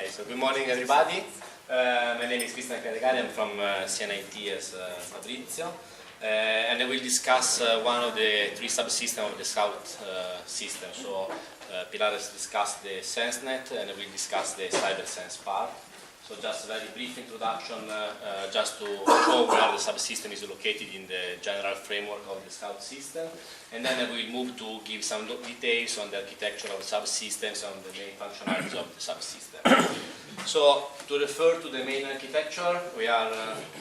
Okay, so good morning everybody. My name is Callegari, I'm from CNIt as Fabrizio, and I will discuss one of the three subsystems of the Scout system. So Pilar has discussed the SenseNet, and I will discuss the CyberSense part. So just a very brief introduction, just to show where the subsystem is located in the general framework of the Scout system, and then I will move to give some details on the architecture of subsystems and the main functionalities of the subsystem. So to refer to the main architecture, we are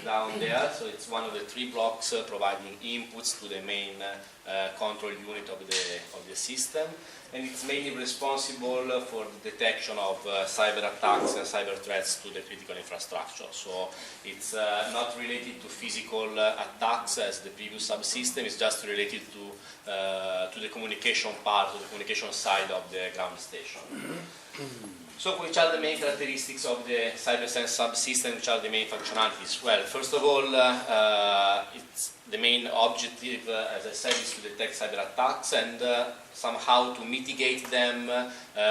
down there. So it's one of the three blocks providing inputs to the main control unit of the system, and it's mainly responsible for the detection of cyber attacks and cyber threats to the critical infrastructure. So it's not related to physical attacks as the previous subsystem. It's just related to the communication part, to the communication side of the ground station. So which are the main characteristics of the CyberSense subsystem, which are the main functionalities? Well, first of all, it's the main objective, as I said, is to detect cyber attacks and somehow to mitigate them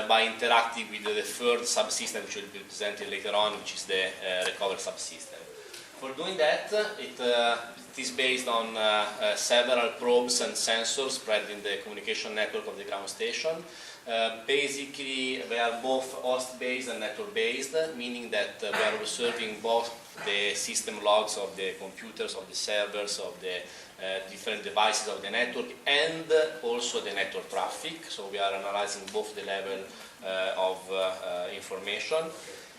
by interacting with the third subsystem, which will be presented later on, which is the recover subsystem. For doing that, it is based on several probes and sensors spread in the communication network of the ground station. Basically, they are both host-based and network-based, meaning that we are observing both the system logs of the computers, of the servers, of the different devices of the network, and also the network traffic. So we are analyzing both the level of information.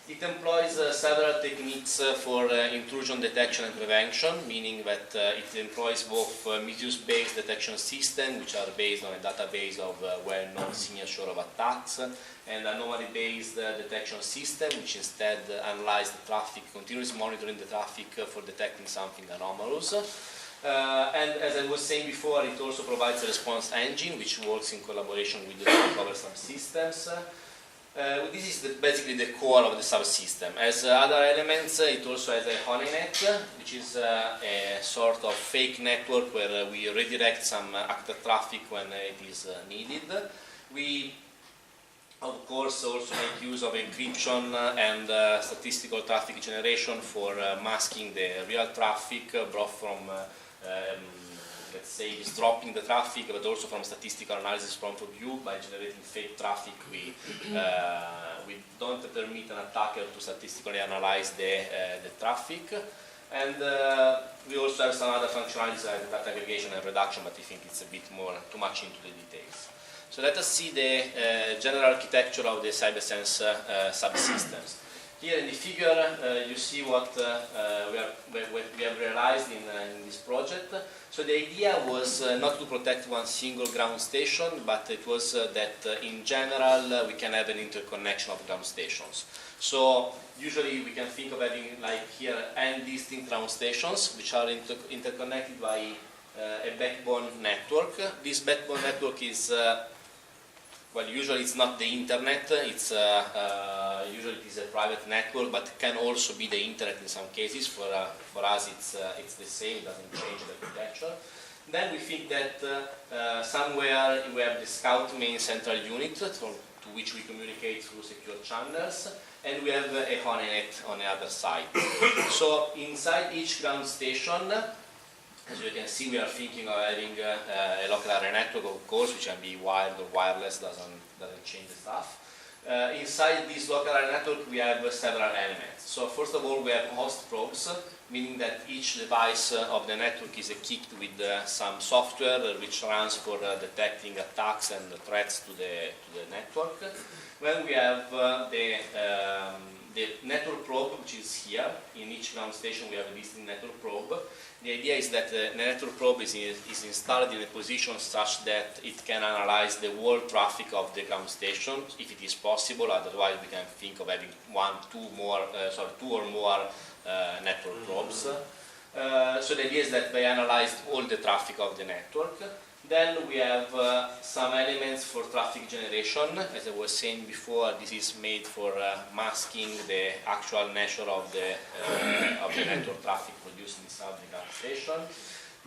It employs several techniques for intrusion detection and prevention, meaning that it employs both Meteus-based detection systems, which are based on a database of well-known signature of attacks, and Anomaly-based detection system, which instead analyze the traffic, continuously monitoring the traffic for detecting something anomalous. And as I was saying before, it also provides a response engine, which works in collaboration with the recover subsystems. This is basically the core of the subsystem. As other elements, it also has a honeynet, which is a sort of fake network where we redirect some actor traffic when it is needed. We, of course, also make use of encryption and statistical traffic generation for masking the real traffic brought from let's say, is dropping the traffic, but also from statistical analysis point of view. By generating fake traffic, we don't permit an attacker to statistically analyze the traffic. And we also have some other functionalities like data aggregation and reduction, but I think it's a bit too much into the details. So let us see the general architecture of the CyberSense subsystems. Here in the figure, you see what we have realized in this project. So the idea was not to protect one single ground station, but it was that in general we can have an interconnection of ground stations. So usually we can think of having, like here, n distinct ground stations which are interconnected by a backbone network. This backbone network is well, usually it's not the internet, it's usually it is a private network, but it can also be the internet in some cases. For us it's the same, it doesn't change the architecture. Then we think that somewhere we have the Scout main central unit to which we communicate through secure channels, and we have a honeynet on the other side. So inside each ground station, as you can see, we are thinking of having a local area network, of course, which can be wired or wireless, doesn't change the stuff. Inside this local area network, we have several elements. So first of all, we have host probes, meaning that each device of the network is equipped with some software which runs for detecting attacks and threats to the network. Then we have the network probe, which is here. In each ground station we have a distinct network probe. The idea is that the network probe is installed in a position such that it can analyze the whole traffic of the ground station, if it is possible. Otherwise we can think of having two or more network probes. So the idea is that they analyze all the traffic of the network. Then we have some elements for traffic generation. As I was saying before, this is made for masking the actual nature of the network traffic produced inside the ground station.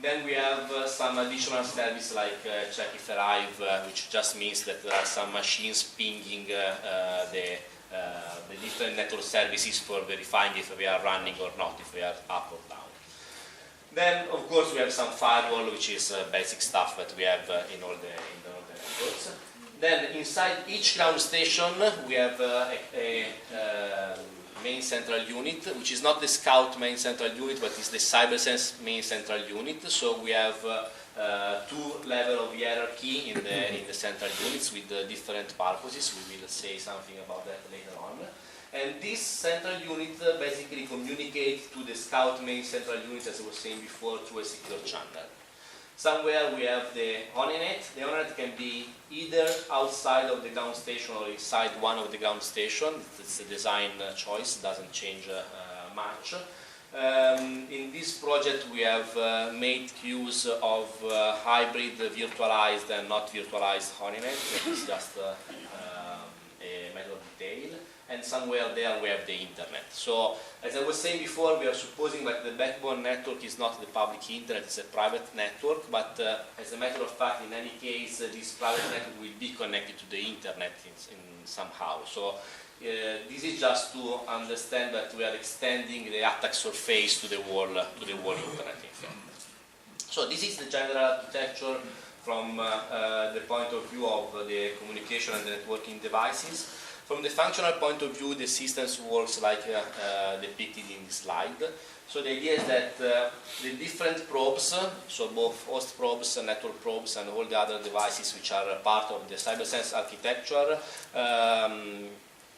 Then we have some additional service like check if arrive, which just means that there are some machines pinging the different network services for verifying if we are running or not, if we are up or down. Then, of course, we have some firewall, which is basic stuff that we have in all the networks. Then, inside each ground station, we have a main central unit, which is not the Scout main central unit, but is the CyberSense main central unit. So we have two levels of hierarchy in the central units with different purposes. We will say something about that later on. And this central unit basically communicates to the Scout main central unit, as I was saying before, through a secure channel. Somewhere we have the Honeynet. The Honeynet can be either outside of the ground station or inside one of the ground stations. It's a design choice, doesn't change much. In this project we have made use of hybrid virtualized and not virtualized Honeynet. It's just a matter of detail. And somewhere there we have the internet. So, as I was saying before, we are supposing that the backbone network is not the public internet, it's a private network, but as a matter of fact, in any case, this private network will be connected to the internet in somehow. So, this is just to understand that we are extending the attack surface to the whole internet. So, this is the general architecture from the point of view of the communication and the networking devices. From the functional point of view, the systems works like depicted in this slide. So the idea is that the different probes, so both host probes, network probes, and all the other devices which are part of the CyberSense architecture,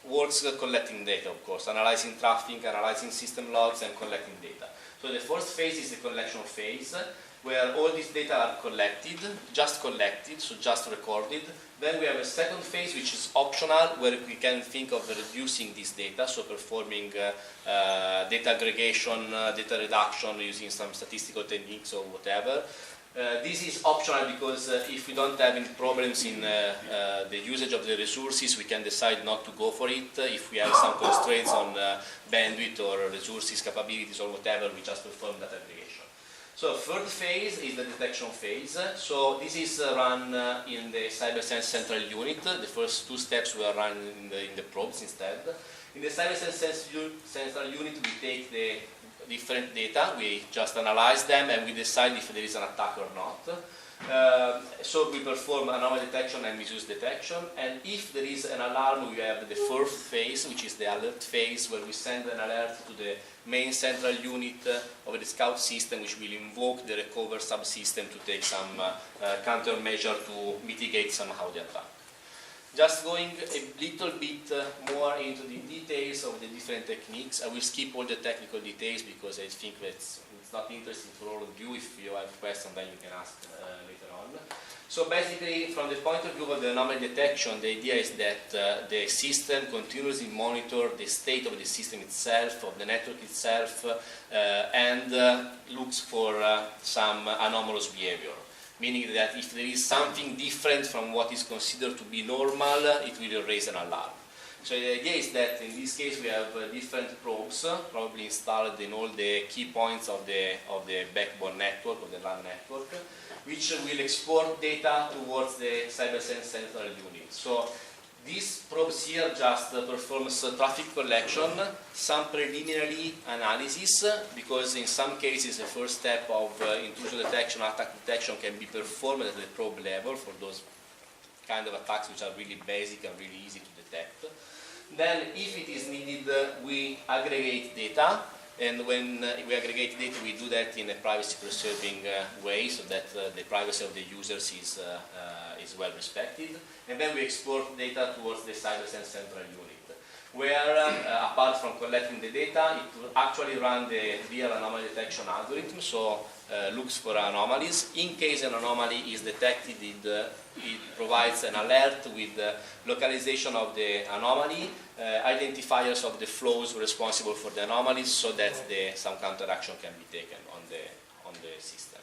works collecting data, of course, analyzing traffic, analyzing system logs, and collecting data. So the first phase is the collection phase, where all these data are collected, so just recorded. Then we have a second phase, which is optional, where we can think of reducing this data, so performing data aggregation, data reduction using some statistical techniques or whatever. This is optional because if we don't have any problems in the usage of the resources, we can decide not to go for it. If we have some constraints on bandwidth or resources, capabilities or whatever, we just perform that aggregation. So third phase is the detection phase. So this is run in the CyberSense central unit. The first two steps were run in the probes instead. In the CyberSense central unit, we take the different data, we just analyze them, and we decide if there is an attack or not. So we perform anomaly detection and misuse detection, and if there is an alarm, we have the fourth phase, which is the alert phase, where we send an alert to the main central unit of the Scout system, which will invoke the recover subsystem to take some countermeasure to mitigate somehow the attack. Just going a little bit more into the details of the different techniques. I will skip all the technical details because I think that it's not interesting for all of you. If you have questions, then you can ask later on. So basically, from the point of view of the anomaly detection, the idea is that the system continuously monitors the state of the system itself, of the network itself, and looks for some anomalous behavior. Meaning that if there is something different from what is considered to be normal, it will raise an alarm. So the idea is that in this case we have different probes, probably installed in all the key points of the backbone network, of the LAN network, which will export data towards the CyberSense central unit. So these probes here just performs traffic collection, some preliminary analysis, because in some cases the first step of intrusion detection, attack detection can be performed at the probe level for those kind of attacks which are really basic and really easy to detect. Then if it is needed, we aggregate data, and when we aggregate data, we do that in a privacy-preserving way, so that the privacy of the users is well respected. And then we export data towards the CyberSense central unit, where apart from collecting the data, it will actually run the real anomaly detection algorithm, so looks for anomalies. In case an anomaly is detected, it provides an alert with the localization of the anomaly, identifiers of the flows responsible for the anomalies, so that some counteraction can be taken on the system.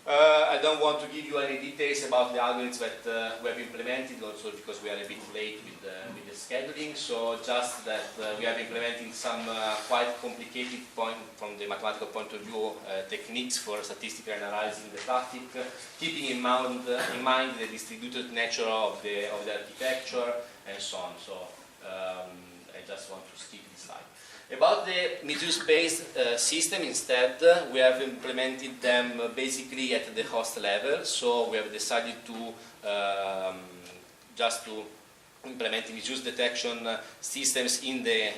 I don't want to give you any details about the algorithms that we have implemented, also because we are a bit late with the scheduling. So just that we have implemented some quite complicated from the mathematical point of view techniques for statistically analyzing the traffic, keeping in mind the distributed nature of the architecture and so on. So I just skip this slide. About the Meteus-based system, instead, we have implemented them basically at the host level. So we have decided to just to implement Meteus detection systems in the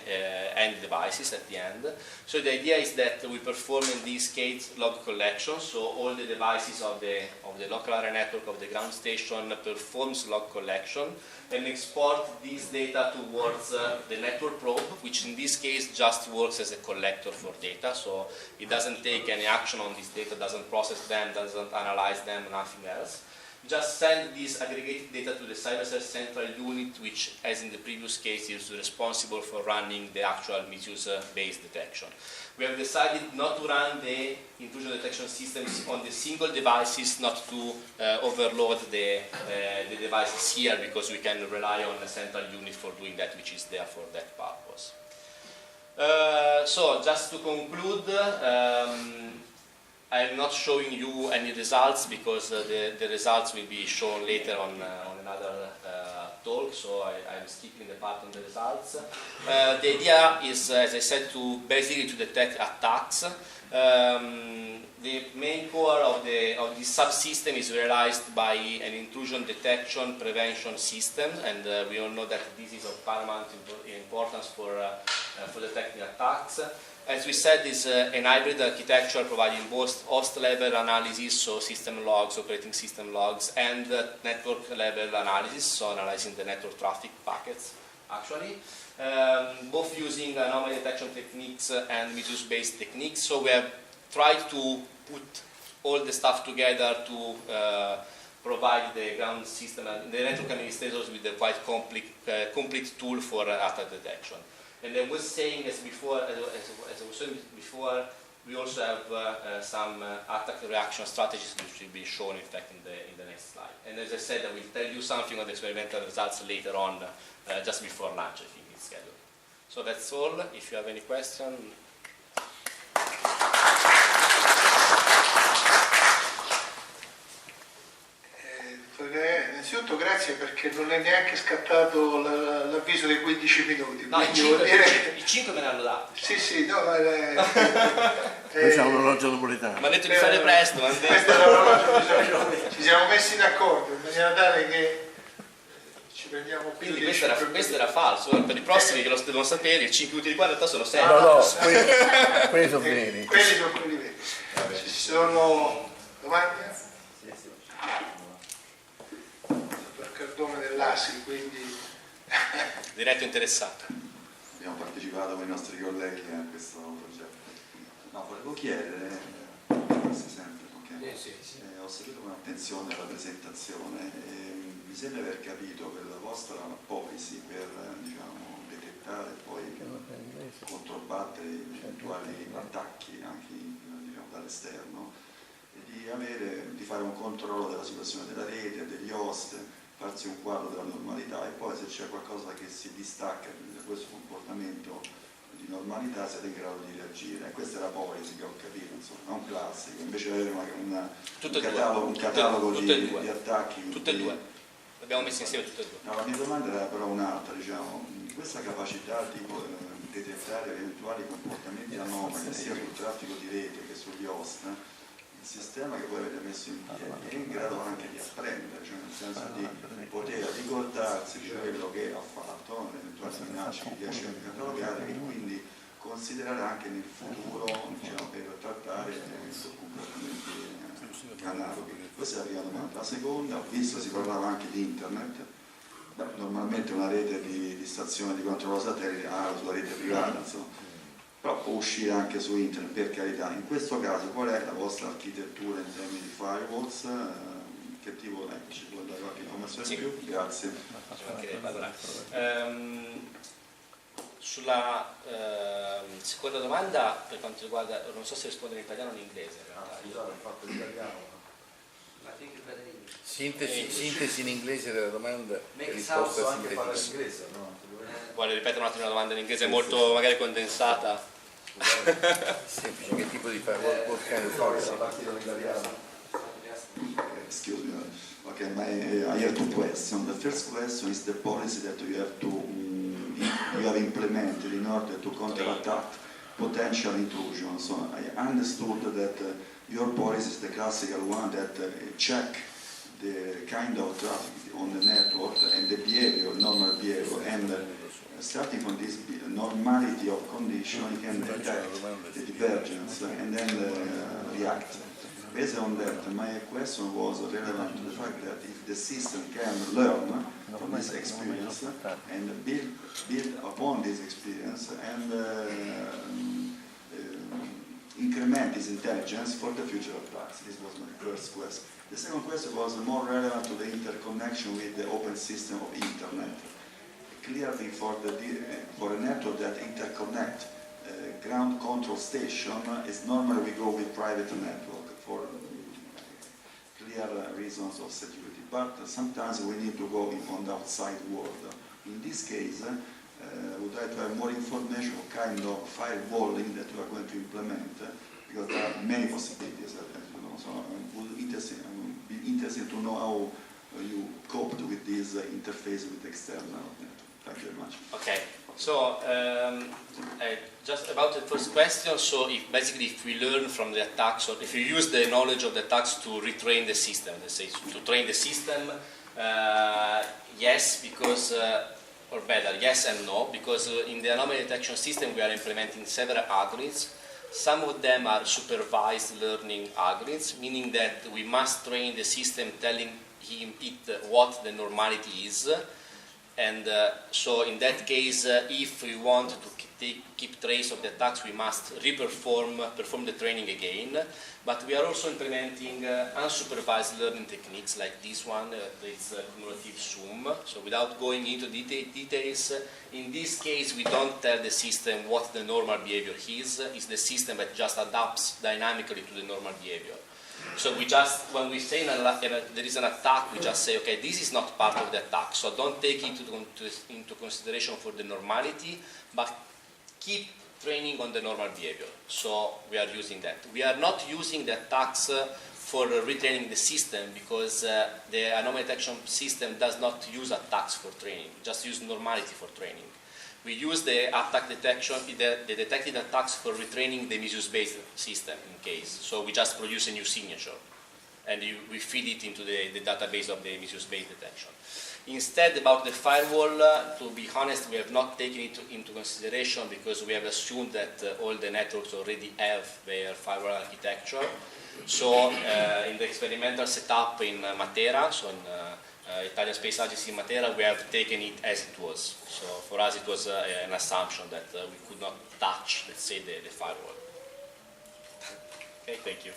end devices at the end. So the idea is that we perform in this case log collection. So all the devices of the local area network of the ground station performs log collection and export this data towards the network probe, which in this case just works as a collector for data. So it doesn't take any action on this data, doesn't process them, doesn't analyze them, nothing else. Just send this aggregated data to the CyberSearch central unit, which, as in the previous case, is responsible for running the actual Meteus-based detection. We have decided not to run the intrusion detection systems on the single devices, not to overload the devices here, because we can rely on a central unit for doing that, which is there for that purpose. So, just to conclude, I am not showing you any results because the results will be shown later on another talk, so I'm skipping the part on the results. The idea is, as I said, to basically to detect attacks. The main core of this subsystem is realized by an intrusion detection prevention system, and we all know that this is of paramount importance for detecting attacks. As we said, it's an hybrid architecture providing both host-level analysis, so system logs, operating system logs, and network-level analysis, so analyzing the network traffic packets, actually. Both using anomaly detection techniques and Meteus-based techniques. So we have tried to put all the stuff together to provide the ground system and the network administrators with a quite complete tool for attack detection. And I was saying, as I was saying before, we also have some attack reaction strategies which will be shown, in fact, in the next slide. And as I said, I will tell you something on the experimental results later on, just before lunch, I think it's scheduled. So that's all. If you have any question. Innanzitutto grazie, perché non è neanche scattato l'avviso dei 15 minuti. No, i 5 me ne hanno dato. Sì, sì, no, Noi siamo un orologio napoletano. Mi ha detto di fare presto. Questo è l'orologio, ci siamo messi d'accordo in maniera tale che ci prendiamo più. Quindi questo era falso, per i prossimi che lo devono sapere, i 5 minuti di qua in realtà sono 6. No, quelli sono veri. Quelli sono quelli veri. Ci sono domande? Cardone dell'ASI, quindi diretto interessato. Abbiamo partecipato con i nostri colleghi a questo progetto. No, volevo chiedere, si sente? Okay. Sì. Ho seguito con attenzione la presentazione e mi sembra aver capito che la vostra policy per detettare e poi controbattere eventuali attacchi anche dall'esterno è di fare un controllo della situazione della rete, degli host, farsi un quadro della normalità e poi se c'è qualcosa che si distacca da questo comportamento di normalità siete in grado di reagire. Questa è la policy che ho capito, insomma, è un classico, invece di avere un catalogo di attacchi. Tutte e due, l'abbiamo messo insieme tutte e due. No, la mia domanda era però un'altra, questa capacità di detettare eventuali comportamenti anomali sia sul traffico di rete che sugli host, il sistema che voi avete messo in piedi è in grado anche di apprendere, cioè nel senso di poter ricordarsi di quello che ha fatto, eventuali minacce che riesce a catalogare e quindi considerare anche nel futuro per trattare comportamenti analoghi. Questa è la prima domanda. La seconda, ho visto si parlava anche di internet. Normalmente una rete di stazione di controllo satellite sulla rete privata, insomma. Però può uscire anche su internet, per carità. In questo caso qual è la vostra architettura in termini di firewalls? Che tipo ci può dare qualche informazione in più? Grazie. Allora, sulla seconda domanda, per quanto riguarda, non so se risponde in italiano o in inglese. Scusate, ho fatto l'italiano. Sintesi in inglese della domanda e Risposta risposta sintetica. Vuole ripetere un attimo la domanda in inglese, molto magari condensata? Semplice, che tipo di firewall? What kind of firewall? Excuse me. Okay, I have two questions. The first question is the policy that you have to you have implemented in order to counterattack potential intrusion. So I understood that your policy is the classical one that check the kind of traffic on the network and the behavior, normal behavior, and starting from this normality of condition, you can detect the divergence and then react. Based on that, my question was relevant to the fact that if the system can learn from this experience and build upon this experience and increment its intelligence for the future attacks. This was my first question. The second question was more relevant to the interconnection with the open system of internet. Clearly for a network that interconnect ground control station is normally we go with private network for clear reasons of security. But sometimes we need to go on the outside world. In this case, I would like to have more information what kind of firewalling that you are going to implement, because there are many possibilities, as you know. So I would be interested to know how you coped with this interface with external network. Thank you very much. Okay, so just about the first question, so basically if we learn from the attacks, or if you use the knowledge of the attacks to retrain the system, let's say, to train the system, yes, because, or better, yes and no, because in the anomaly detection system we are implementing several algorithms. Some of them are supervised learning algorithms, meaning that we must train the system telling it what the normality is. And so in that case, if we want to keep trace of the attacks, we must perform the training again. But we are also implementing unsupervised learning techniques like this one, it's cumulative sum. So without going into details, in this case we don't tell the system what the normal behavior is. It's the system that just adapts dynamically to the normal behavior. So we just, when we say there is an attack, we just say, okay, this is not part of the attack, so don't take it into consideration for the normality, but keep training on the normal behavior. So we are using that. We are not using the attacks for retraining the system, because the anomaly detection system does not use attacks for training, just use normality for training. We use the attack detection, the detected attacks for retraining the misuse-based system in case. So we just produce a new signature and we feed it into the database of the misuse-based detection. Instead, about the firewall, to be honest, we have not taken it into consideration because we have assumed that all the networks already have their firewall architecture. So in the experimental setup in Matera, so in Italian Space Agency in Matera, we have taken it as it was. So for us it was an assumption that we could not touch, let's say, the firewall. Okay, thank you.